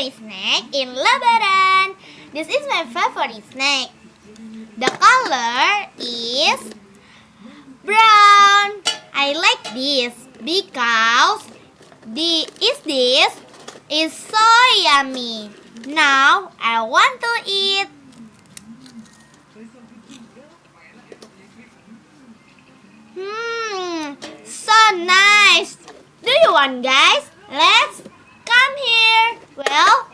favorite snack in Lebaran. This is my favorite snack. The color is brown. I like this because this is so yummy. Now I want to eat. So nice. Do you want, guys? Let's come here. Well,